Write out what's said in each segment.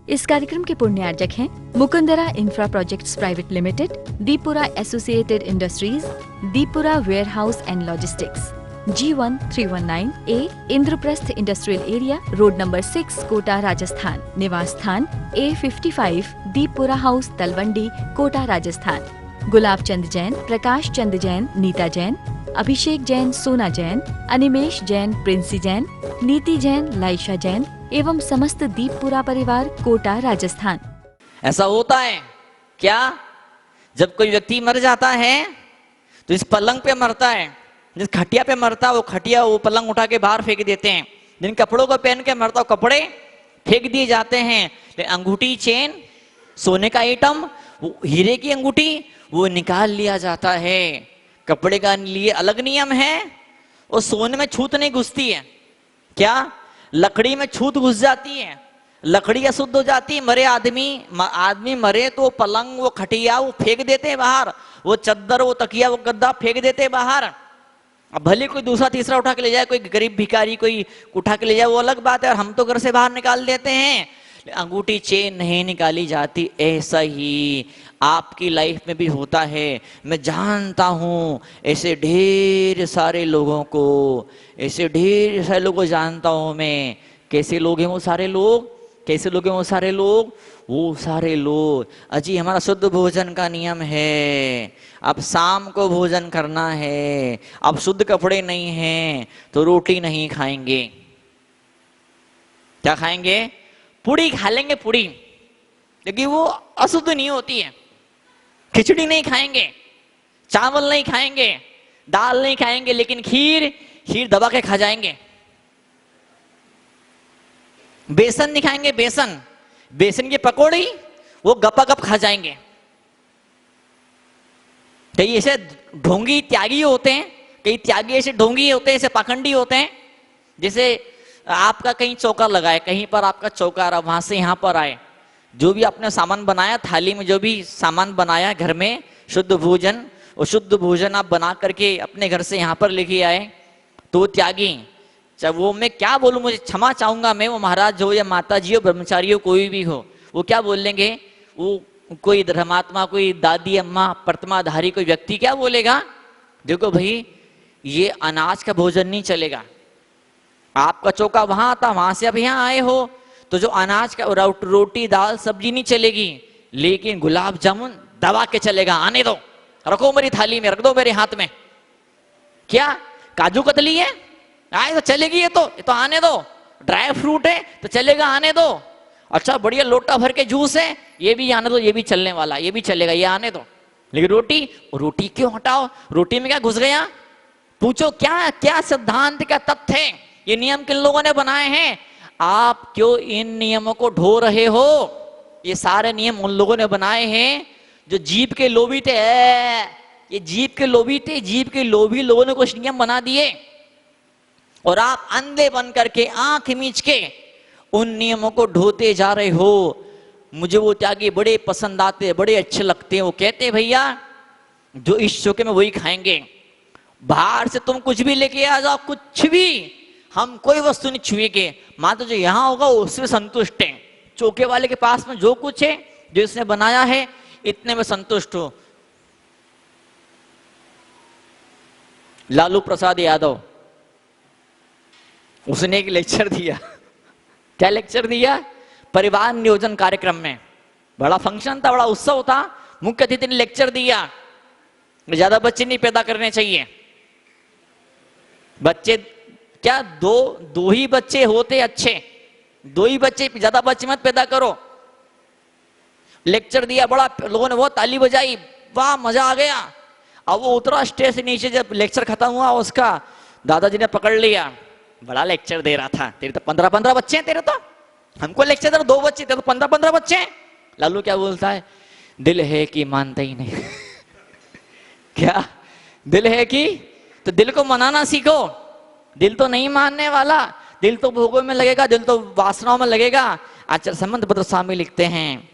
इस कार्यक्रम के पुण्यार्जक हैं Mukundra Infra Projects Private Limited, Deepura Associated Industries, Deepura Warehouse and Logistics, G1 319A, Indraprastha Industrial Area, road number 6, Kota, Rajasthan. निवास स्थान A55, दीपुरा हाउस, तलवंडी, कोटा, राजस्थान। गुलाब चंद जैन, प्रकाश चंद जैन, नीता जैन, अभिषेक जैन, सोना जैन, अनिमेश जैन, प्रिंसी जैन, नीति जैन, लाइशा जैन एवं समस्त दीपपुरा परिवार, कोटा, राजस्थान। ऐसा होता है क्या, जब कोई व्यक्ति मर जाता है तो इस पलंग पे मरता है, जिस खटिया पे मरता है वो खटिया वो पलंग उठा के बाहर फेंक देते हैं। जिन कपड़ों को पहन के मरता वो कपड़े फेंक दिए जाते हैं। लेकिन अंगूठी, चेन, सोने का आइटम, हीरे की अंगूठी वो निकाल लिया जाता है। कपड़े का लिए अलग नियम है और सोने में छूत नहीं घुसती है। क्या लकड़ी में छूत घुस जाती है, लकड़ी अशुद्ध हो जाती है। मरे आदमी मरे तो पलंग, वो खटिया वो फेंक देते हैं बाहर, वो चद्दर, वो तकिया, वो गद्दा फेंक देते हैं बाहर। अब भले कोई दूसरा तीसरा उठा के ले जाए, कोई गरीब भिखारी कोई उठा के ले जाए, वो अलग बात है, और हम तो घर से बाहर निकाल देते हैं। अंगूठी, चेन नहीं निकाली जाती। ऐसा ही आपकी लाइफ में भी होता है। मैं जानता हूं ऐसे ढेर सारे लोगों को, ऐसे ढेर सारे लोगों को जानता हूं मैं। कैसे लोग हैं वो सारे लोग, कैसे लोग हैं वो सारे लोग? वो सारे लोग, अजी हमारा शुद्ध भोजन का नियम है, अब शाम को भोजन करना है, अब शुद्ध कपड़े नहीं हैं तो रोटी नहीं खाएंगे। क्या खाएंगे? पूड़ी खा लेंगे, पूड़ी, लेकिन वो अशुद्ध नहीं होती है। खिचड़ी नहीं खाएंगे, चावल नहीं खाएंगे, दाल नहीं खाएंगे, लेकिन खीर दबा के खा जाएंगे। बेसन नहीं खाएंगे, बेसन की पकौड़ी वो गपा गप खा जाएंगे। कई ऐसे ढोंगी त्यागी होते हैं, कई त्यागी ऐसे ढोंगी होते हैं, ऐसे पाखंडी होते हैं। जैसे आपका कहीं चौका लगा है, कहीं पर आपका चौका रहा, वहां से यहां पर आए, जो भी आपने सामान बनाया, थाली में जो भी सामान बनाया घर में, शुद्ध भोजन, वो शुद्ध भोजन आप बना करके अपने घर से यहाँ पर लेके आए, तो त्यागी, चाहे वो, मैं क्या बोलूं, मुझे क्षमा चाहूंगा मैं, वो महाराज हो या माता जी हो, ब्रह्मचारी हो, कोई भी हो, वो क्या बोल लेंगे, वो कोई धर्मात्मा, कोई दादी अम्मा, प्रतिमाधारी कोई व्यक्ति क्या बोलेगा, देखो भाई ये अनाज का भोजन नहीं चलेगा। आपका चौका वहां था, वहां से अब यहाँ आए हो, तो जो अनाज का रोटी दाल सब्जी नहीं चलेगी, लेकिन गुलाब जामुन दबा के चलेगा। आने दो, रखो मेरी थाली में, रख दो मेरे हाथ में। क्या काजू कतली है, आए तो चलेगी, ये तो आने दो। ड्राई फ्रूट है तो चलेगा, आने दो। अच्छा बढ़िया लोटा भर के जूस है, ये भी आने दो, ये भी चलने वाला, ये भी चलेगा, ये आने दो। लेकिन रोटी क्यों हटाओ? रोटी में क्या घुस गया? पूछो क्या क्या सिद्धांत, क्या तथ्य है? ये नियम किन लोगों ने बनाए हैं? आप क्यों इन नियमों को ढो रहे हो? ये सारे नियम उन लोगों ने बनाए हैं जो जीभ के लोभी थे। ये जीभ के लोभी थे, जीभ के लोभी लोगों ने कुछ नियम बना दिए, और आप अंधे बन करके, आंख मीच के उन नियमों को ढोते जा रहे हो। मुझे वो त्यागी बड़े पसंद आते, बड़े अच्छे लगते हैं। वो कहते भैया जो इस चौके में वही खाएंगे, बाहर से तुम कुछ भी लेके आ जाओ, कुछ भी, हम कोई वस्तु नहीं छुएंगे, मात्र जो यहाँ होगा उससे संतुष्ट है। चौके वाले के पास में जो कुछ है, जो इसने बनाया है, इतने में संतुष्ट हो। लालू प्रसाद यादव, उसने एक लेक्चर दिया। क्या लेक्चर दिया? परिवार नियोजन कार्यक्रम में, बड़ा फंक्शन था, बड़ा उत्सव था, मुख्य अतिथि ने लेक्चर दिया, ज्यादा बच्चे नहीं पैदा करने चाहिए। बच्चे क्या, दो ही बच्चे होते अच्छे, दो ही बच्चे, ज्यादा बच्चे मत पैदा करो। लेक्चर दिया, बड़ा लोगों ने बहुत ताली बजाई, वाह मजा आ गया। अब वो उतरा स्टेज से नीचे, जब लेक्चर खत्म हुआ उसका, दादाजी ने पकड़ लिया, बड़ा लेक्चर दे रहा था, तेरे तो 15-15 बच्चे हैं, तेरे तो, हमको लेक्चर दे रहा 2 बच्चे, तेरे तो 15-15 बच्चे हैं। लालू क्या बोलता है? दिल है कि मानता ही नहीं। क्या दिल है कि, तो दिल को मनाना सीखो। दिल तो नहीं मानने वाला, दिल तो भोगों में लगेगा, दिल तो वासनाओं में लगेगा। आचार्य संबंध पत्र स्वामी लिखते हैं,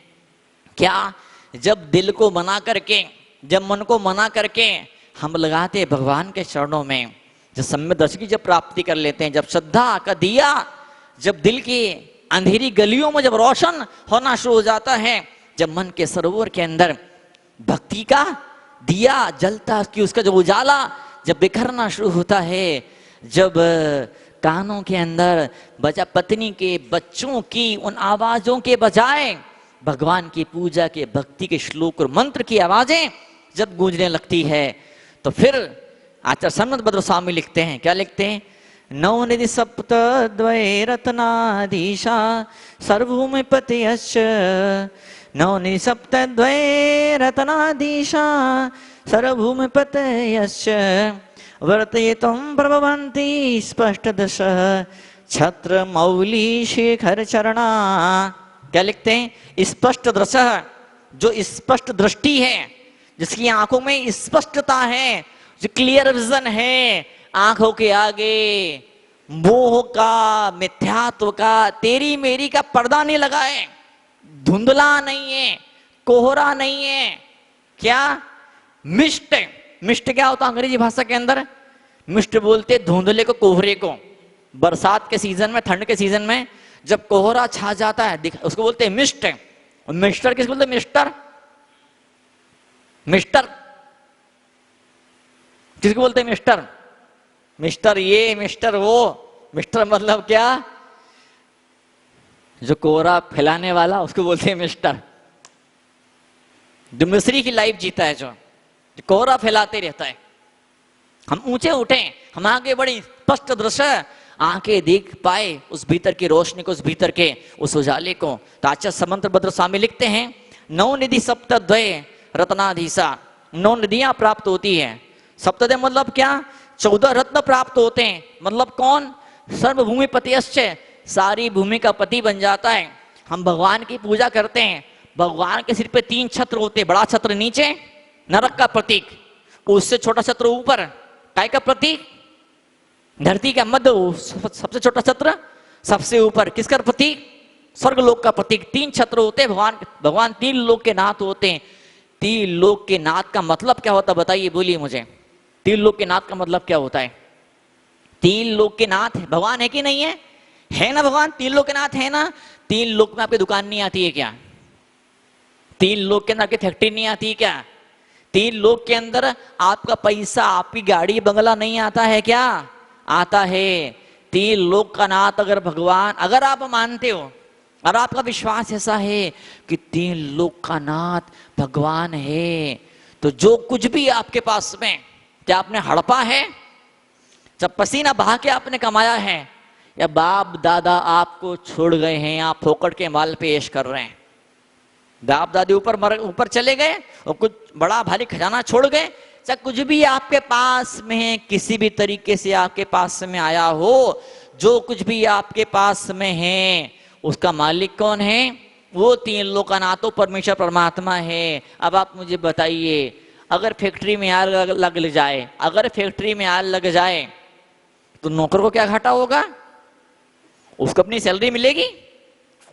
क्या जब दिल को मना करके, जब मन को मना करके हम लगाते हैं भगवान के चरणों में, जब सम्यक दर्शन की जब प्राप्ति कर लेते हैं, जब श्रद्धा का दिया जब दिल की अंधेरी गलियों में जब रोशन होना शुरू हो जाता है, जब मन के सरोवर के अंदर भक्ति का दिया जलता, कि उसका जो उजाला जब बिखरना शुरू होता है, जब कानों के अंदर बजा पत्नी के बच्चों की उन आवाजों के बजाय भगवान की पूजा के भक्ति के श्लोक और मंत्र की आवाजें जब गूंजने लगती है, तो फिर आचार्य सन्मत भद्र स्वामी लिखते हैं, क्या लिखते हैं? नवनिधि सप्त द्वय रत्नाधीशा सर्वभूमिपतिश्च, नवनिधि सप्त द्वय रत्नाधीशा सर्वभूमिपतयश्च, वर्तयितुं प्रभवन्ति स्पष्टदश छत्र मौली शेखर चरणा। क्या लिखते हैं? स्पष्ट दृश्य, जो स्पष्ट दृष्टि है, जिसकी आंखों में स्पष्टता है, जो क्लियर विजन है, आंखों के आगे मोह का, मिथ्यात्व का, तेरी मेरी का पर्दा नहीं लगा है, धुंधला नहीं है, कोहरा नहीं है। क्या? मिस्ट। मिस्ट क्या होता है अंग्रेजी भाषा के अंदर? मिस्ट बोलते धुंधले को, कोहरे को। बरसात के सीजन में, ठंड के सीजन में जब कोहरा छा जाता है, उसको बोलते हैं मिस्ट। और मिस्टर किसको बोलते हैं? मिस्टर। मिस्टर किसको बोलते हैं? मिस्टर। मिस्टर ये, मिस्टर वो। मिस्टर मतलब क्या? जो कोहरा फैलाने वाला, उसको बोलते हैं मिस्टर। जो मिस्री की लाइफ जीता है, जो कोहरा फैलाते रहता है। हम ऊंचे उठे, हम आगे बढ़े, स्पष्ट दृश्य, आंखें देख पाए उस भीतर की रोशनी को, उस भीतर के उस उजाले को। तो आचार्य समंत भद्र स्वामी लिखते हैं, नवनिधि सप्तद्वय रत्नाधीशा, 9 नदियां प्राप्त होती है। सप्तद्वय मतलब क्या? 14 रत्न प्राप्त होते हैं। मतलब कौन? सर्वभूमिपतिश्च, सारी भूमि का पति बन जाता है। हम भगवान की पूजा करते हैं, भगवान के सिर पे 3 छत्र होते हैं। बड़ा छत्र नीचे, नरक का प्रतीक, उससे छोटा छत्र ऊपर, काय का प्रतीक? धरती का मध्य, सबसे छोटा छत्र सबसे ऊपर, किसका प्रतीक? स्वर्ग लोक का प्रतीक। 3 छत्र होते हैं। भगवान 3 लोक के नाथ होते हैं। 3 लोक के नाथ का मतलब क्या होता है? बताइए, बोलिए मुझे। 3 लोक के नाथ का मतलब क्या होता है? 3 लोक के नाथ भगवान है कि नहीं है? है ना भगवान? 3 लोक के नाथ है ना? 3 लोक में आपकी दुकान नहीं आती है क्या? 3 लोक के अंदर आपकी फैक्ट्री नहीं आती है क्या? 3 लोक के अंदर आपका पैसा, आपकी गाड़ी बंगला नहीं आता है क्या? आता है। 3 लोक का नाथ अगर भगवान, अगर आप मानते हो और आपका विश्वास ऐसा है कि 3 लोक का नाथ भगवान है, तो जो कुछ भी आपके पास में, क्या आपने हड़पा है, जब पसीना बहा के आपने कमाया है, या बाप दादा आपको छोड़ गए हैं, आप फोकट के माल पेश कर रहे हैं, बाप दादी ऊपर चले गए और कुछ बड़ा भारी खजाना छोड़ गए, चाहे कुछ भी आपके पास में है, किसी भी तरीके से आपके पास में आया हो, जो कुछ भी आपके पास में है, उसका मालिक कौन है? वो 3 लोक का नाथ तो परमेश्वर परमात्मा है। अब आप मुझे बताइए, अगर फैक्ट्री में आग लग जाए, अगर फैक्ट्री में आग लग जाए, तो नौकर को क्या घाटा होगा? उसको अपनी सैलरी मिलेगी,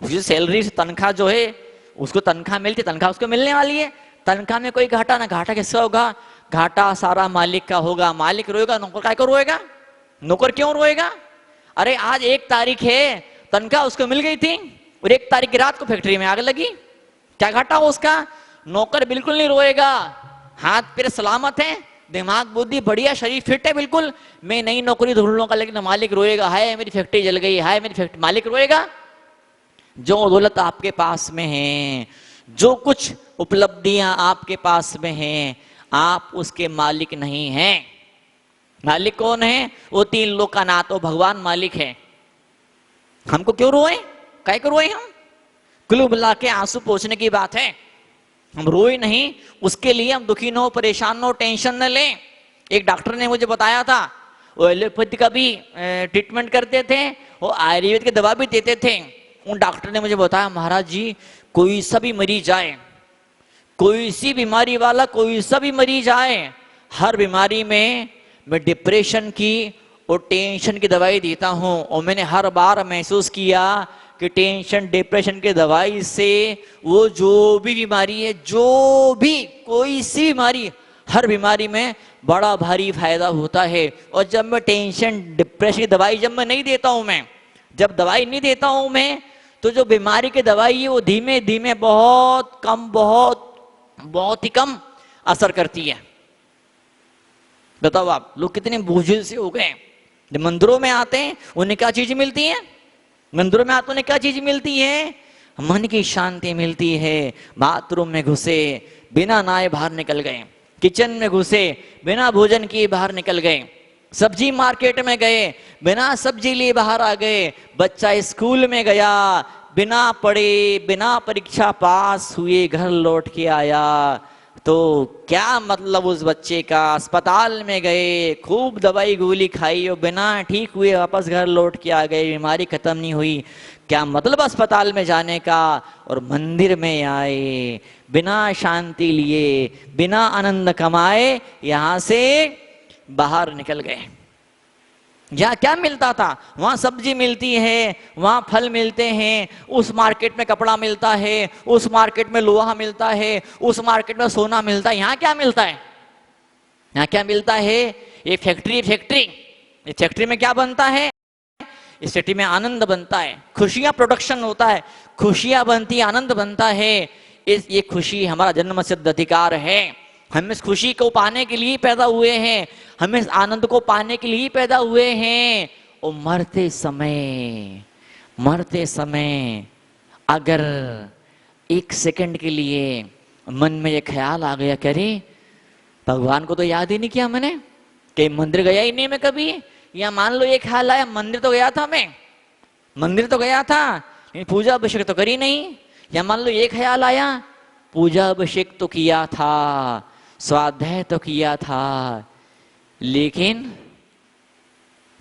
उसकी सैलरी से तनख्वाह जो है, उसको तनख्वाह मिलती, तनख्वाह उसको मिलने वाली है, तनख्वाह में कोई घाटा ना। घाटा किसका होगा? घाटा सारा मालिक का होगा। मालिक रोएगा, नौकर काय को रोएगा? नौकर क्यों रोएगा? अरे आज 1 तारीख है, तनख्वाह उसको मिल गई थी और 1 तारीख की रात को फैक्ट्री में आग लगी, क्या घाटा हो उसका? नौकर बिल्कुल नहीं रोएगा, हाथ पैर सलामत है, दिमाग बुद्धि बढ़िया, शरीर फिट है बिल्कुल, मैं नई नौकरी ढूंढ लूंगा। लेकिन मालिक रोएगा, हाय मेरी फैक्ट्री जल गई, हाय मेरी फैक्ट्री। मालिक रोएगा। जो दौलत आपके पास में है, जो कुछ उपलब्धियां आपके पास में हैं, आप उसके मालिक नहीं हैं। मालिक कौन है? वो 3 लोक का नाथ, वो भगवान मालिक है। हमको क्यों रोए? काय को रोए? हम कुल मिला के आंसू पोंछने की बात है, हम रोए नहीं, उसके लिए हम दुखी न हो, परेशान न हो, टेंशन न लें। एक डॉक्टर ने मुझे बताया था, वो एलोपैथी का भी ट्रीटमेंट करते थे, वो आयुर्वेद की दवा भी देते थे। उन डॉक्टर ने मुझे बताया, महाराज जी कोई सा भी मरीज आए, कोई सी बीमारी वाला कोई सा भी मरीज आए, हर बीमारी में मैं डिप्रेशन की और टेंशन की दवाई देता हूं। और मैंने हर बार महसूस किया कि टेंशन डिप्रेशन की दवाई से वो जो भी बीमारी है, जो भी कोई सी बीमारी, हर बीमारी में बड़ा भारी फायदा होता है। और जब मैं टेंशन डिप्रेशन की दवाई जब मैं नहीं देता हूं, मैं जब दवाई नहीं देता हूं मैं, तो जो बीमारी की दवाई है वो धीमे धीमे बहुत कम, बहुत ही कम असर करती है। बताओ आप लोग कितने बोझिल से हो गए। जब मंदिरों में आते हैं उन्हें क्या चीज मिलती है? मंदिरों में आते उन्हें क्या चीज मिलती है? मन की शांति मिलती है। बाथरूम में घुसे बिना नहाए बाहर निकल गए, किचन में घुसे बिना भोजन किए बाहर निकल गए, सब्जी मार्केट में गए बिना सब्जी लिए बाहर आ गए, बच्चा स्कूल में गया बिना पढ़े बिना परीक्षा पास हुए घर लौट के आया, तो क्या मतलब उस बच्चे का? अस्पताल में गए, खूब दवाई गोली खाई और बिना ठीक हुए वापस घर लौट के आ गए, बीमारी खत्म नहीं हुई। क्या मतलब अस्पताल में जाने का? और मंदिर में आए बिना शांति लिए, बिना आनंद कमाए यहां से बाहर निकल गए। यहाँ क्या मिलता था? वहां सब्जी मिलती है, वहां फल मिलते हैं, उस मार्केट में कपड़ा मिलता है, उस मार्केट में लोहा मिलता है, उस मार्केट में सोना मिलता है। यहाँ क्या मिलता है? यहाँ क्या मिलता है? ये फैक्ट्री इस फैक्ट्री में क्या बनता है? इस फैक्ट्री में आनंद बनता है, खुशियां प्रोडक्शन होता है, खुशियां बनती, आनंद बनता है। ये खुशी हमारा जन्मसिद्ध अधिकार है। हम इस खुशी को पाने के लिए पैदा हुए हैं, हम इस आनंद को पाने के लिए पैदा हुए हैं। और मरते समय अगर एक सेकंड के लिए मन में ये ख्याल आ गया, करे भगवान को तो याद ही नहीं किया मैंने, कहीं मंदिर गया ही नहीं मैं कभी, या मान लो ये ख्याल आया मंदिर तो गया था, मैं मंदिर तो गया था लेकिन पूजा अभिषेक तो करी नहीं, या मान लो ये ख्याल आया पूजा अभिषेक तो किया था, स्वाध्याय तो किया था, लेकिन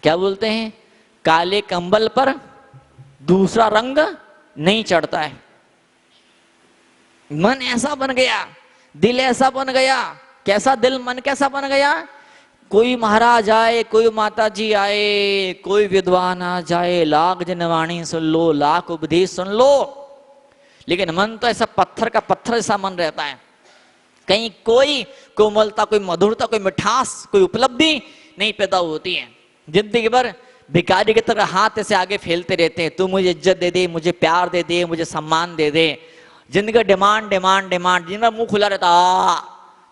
क्या बोलते हैं, काले कंबल पर दूसरा रंग नहीं चढ़ता है। मन ऐसा बन गया, दिल ऐसा बन गया। कैसा दिल, मन कैसा बन गया? कोई महाराज आए, कोई माता जी आए, कोई विद्वान आ जाए, लाख जनवाणी सुन लो, लाख उपदेश सुन लो, लेकिन मन तो ऐसा पत्थर का पत्थर जैसा मन रहता है। कहीं कोई कोमलता, कोई मधुरता, कोई मिठास, कोई उपलब्धि नहीं पैदा होती है। जिंदगी भर भिखारी की तरह हाथ ऐसे आगे फैलते रहते हैं, तू मुझे इज्जत दे दे, मुझे प्यार दे दे, मुझे सम्मान दे दे। जिंदगी का डिमांड डिमांड डिमांड, जिनका मुंह खुला रहता,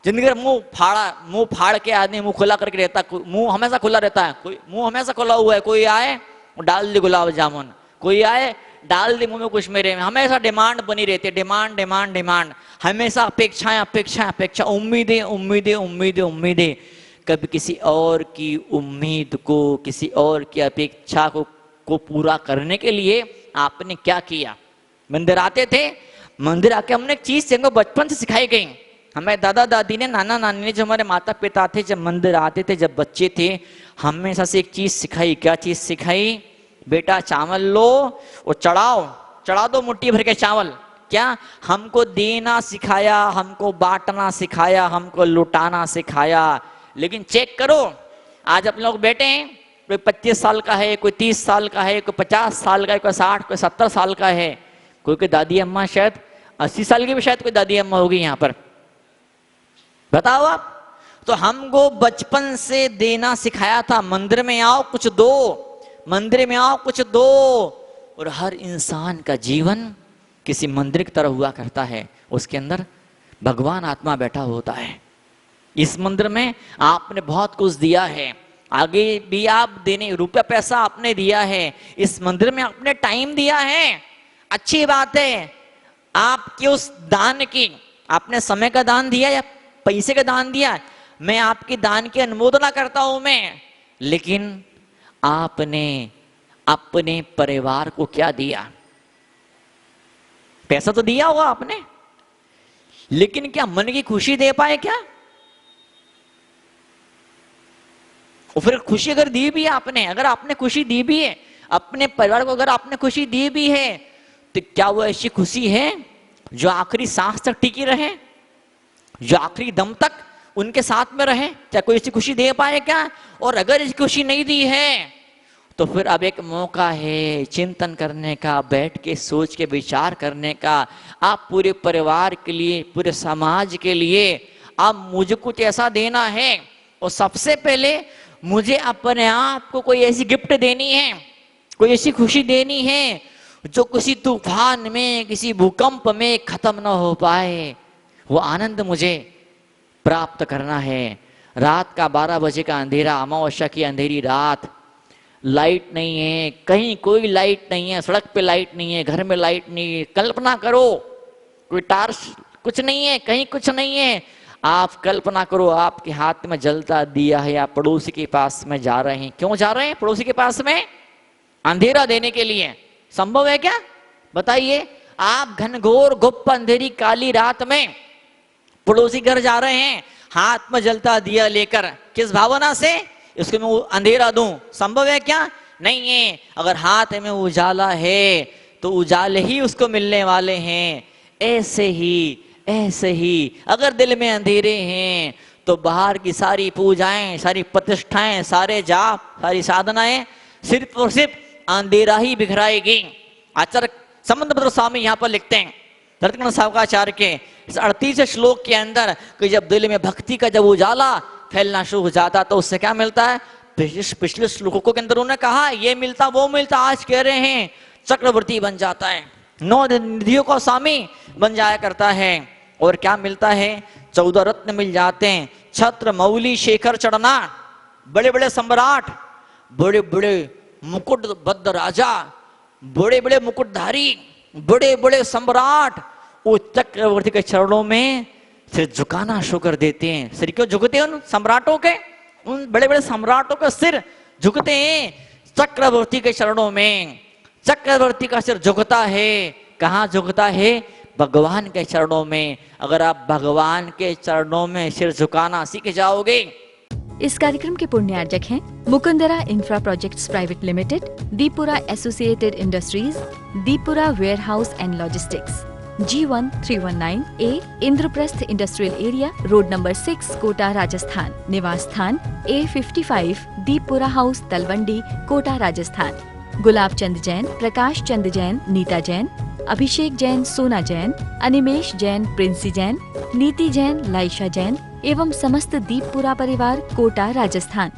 जिंदगी का मुंह फाड़ के आदमी मुंह खुला करके रहता, मुंह हमेशा खुला रहता है, कोई मुंह हमेशा खुला हुआ है। कोई आए डाल दे गुलाब जामुन, कोई आए डाल दे मुंह में कुछ मेरे में, हमेशा डिमांड बनी रहती है, डिमांड डिमांड डिमांड, हमेशा अपेक्षाएं अपेक्षाएं अपेक्षा, उम्मीदें उम्मीदें उम्मीदें उम्मीदें। कभी किसी और की उम्मीद को, किसी और की अपेक्षा को पूरा करने के लिए आपने क्या किया? मंदिर आते थे, मंदिर आके हमने एक चीज हमको बचपन से सिखाई गई, हमारे दादा दादी ने, नाना नानी ने, जो हमारे माता पिता थे, जब मंदिर आते थे, जब बच्चे थे, हमेशा से एक चीज सिखाई। क्या चीज सिखाई? बेटा चावल लो और चढ़ा दो मुट्ठी भर के चावल। क्या? हमको देना सिखाया, हमको बांटना सिखाया, हमको लुटाना सिखाया। लेकिन चेक करो, आज अपन लोग बैठे हैं, कोई 25 साल का है, कोई 30 साल का है, कोई 50 साल का है, कोई 60, कोई 70 साल का है, कोई दादी अम्मा शायद 80 साल की भी शायद कोई दादी अम्मा होगी यहाँ पर। बताओ आप। तो हमको बचपन से देना सिखाया था, मंदिर में आओ कुछ दो, मंदिर में आओ कुछ दो। और हर इंसान का जीवन किसी मंदिर की तरह हुआ करता है, उसके अंदर भगवान आत्मा बैठा होता है। इस मंदिर में आपने बहुत कुछ दिया है, आगे भी आप देने, रुपया पैसा आपने दिया है, इस मंदिर में आपने टाइम दिया है, अच्छी बात है। आपके उस दान की, आपने समय का दान दिया या पैसे का दान दिया, मैं आपके दान की अनुमोदना करता हूं मैं, लेकिन आपने अपने परिवार को क्या दिया? पैसा तो दिया होगा आपने, लेकिन क्या मन की खुशी दे पाए क्या? और फिर खुशी अगर दी भी आपने, अगर आपने खुशी दी भी है अपने परिवार को, अगर आपने खुशी दी भी है, तो क्या वो ऐसी खुशी है जो आखिरी सांस तक टिकी रहे, जो आखिरी दम तक उनके साथ में रहे? क्या कोई ऐसी खुशी दे पाए क्या? और अगर ऐसी खुशी नहीं दी है, तो फिर अब एक मौका है चिंतन करने का, बैठ के सोच के विचार करने का। आप पूरे परिवार के लिए, पूरे समाज के लिए आप मुझे कुछ ऐसा देना है, और सबसे पहले मुझे अपने आप को कोई ऐसी गिफ्ट देनी है, कोई ऐसी खुशी देनी है जो किसी तूफान में, किसी भूकंप में खत्म ना हो पाए, वो आनंद मुझे प्राप्त करना है। रात का 12 बजे का अंधेरा, अमावस्या की अंधेरी रात, लाइट नहीं है, कहीं कोई लाइट नहीं है, सड़क पे लाइट नहीं है, घर में लाइट नहीं है। कल्पना करो, कोई टार्च कुछ नहीं है, कहीं कुछ नहीं है। आप कल्पना करो आपके हाथ में जलता दिया है, आप पड़ोसी के पास में जा रहे हैं। क्यों जा रहे हैं पड़ोसी के पास में? अंधेरा देने के लिए। संभव है क्या? बताइए। आप घनघोर गुप्त अंधेरी काली रात में पड़ोसी घर जा रहे हैं, हाथ में जलता दिया लेकर, किस भावना से? इसको मैं अंधेरा दूं। संभव है क्या? नहीं है। अगर हाथ में उजाला है तो उजाले ही उसको मिलने वाले हैं। ऐसे ही अगर दिल में अंधेरे हैं तो बाहर की सारी पूजाएं, सारी प्रतिष्ठाएं, सारे जाप, सारी साधनाएं सिर्फ और सिर्फ अंधेरा ही बिखराएगी। आचार्य संबंधभद्र स्वामी यहाँ पर लिखते हैं रत्न सावकाचार्य के 38 श्लोक के अंदर कि जब दिल में भक्ति का जब उजाला फैलना शुरू हो जाता तो उससे क्या मिलता है? पिछले श्लोकों के अंदर उन्होंने कहा ये मिलता वो मिलता, आज कह रहे हैं चक्रवर्ती बन जाता है, 9 निधियों का स्वामी बन जाया करता है। और क्या मिलता है? 14 रत्न मिल जाते हैं, छत्र मौली शेखर चढ़ना, बड़े बड़े सम्राट, बड़े बड़े मुकुटबद्ध राजा, बड़े बड़े मुकुटधारी, बड़े बड़े सम्राट वो चक्रवर्ती के चरणों में सिर झुकाना शुरू कर देते हैं। सिर क्यों झुकते हैं? उन सम्राटों के, उन बड़े बड़े सम्राटों का सिर झुकते हैं चक्रवर्ती के चरणों में। चक्रवर्ती का सिर झुकता है, कहाँ झुकता है? भगवान के चरणों में। अगर आप भगवान के चरणों में सिर झुकाना सीख जाओगे। इस कार्यक्रम के पुण्यार्जक हैं Mukundra Infra Projects Private Limited, Deepura Associated Industries, Deepura Warehouse and Logistics, G1 319A, Indraprastha Industrial Area, road number 6, Kota, Rajasthan. निवास स्थान A55, दीपुरा हाउस, तलवंडी, कोटा, राजस्थान। गुलाब चंद जैन, प्रकाश चंद जैन, नीता जैन, अभिषेक जैन, सोना जैन, अनिमेश जैन, प्रिंसी जैन, नीति जैन, लाइशा जैन एवं समस्त दीपपुरा परिवार, कोटा, राजस्थान।